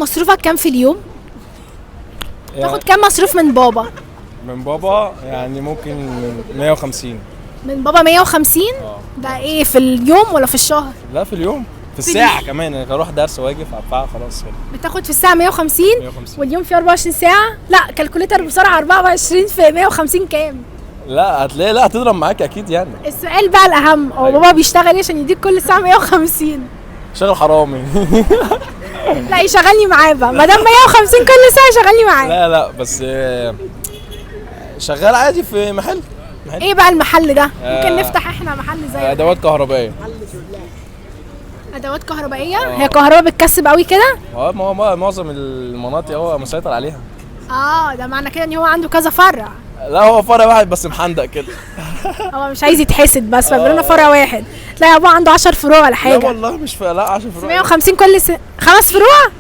مصروفك كام في اليوم؟ يعني تاخد كام مصروف من بابا؟ من بابا يعني ممكن 150. من بابا 150؟ ده ايه في اليوم ولا في الشهر؟ لا في اليوم، في الساعة كمان. انا اروح درس واجي فادفعها خلاص كده. بتاخد في الساعة 150 150. واليوم فيه 24 ساعة؟ لا كالكوليتر بسرعة، 24 في 150 كام؟ لا هتلاقي، لا هتضرب معاك اكيد يعني. السؤال بقى الأهم، هو بابا بيشتغل ايه عشان يديك كل ساعة 150؟ شغل حرامي. لا يشغلني معاه بقى، ما دام 150 كل ساعة يشغلني معاه. لا بس شغال عادي في محل. ايه بقى المحل ده؟ ممكن نفتح احنا محل زيه. ادوات كهربائية. ادوات كهربائية؟ هي كهرباء بتكسب قوي كده؟ ما هو معظم المناطق هو مسيطر عليها. ده معنى كده ان هو عنده كذا فرع. لا هو فرع واحد بس محندق كده. هو مش عايز يتحسد بس فبيقول لنا فرع واحد، تلاقي ابوه عنده 10 فروع ولا لا حاجه. والله مش لا 10 فروع. 150 كل 5 فروع.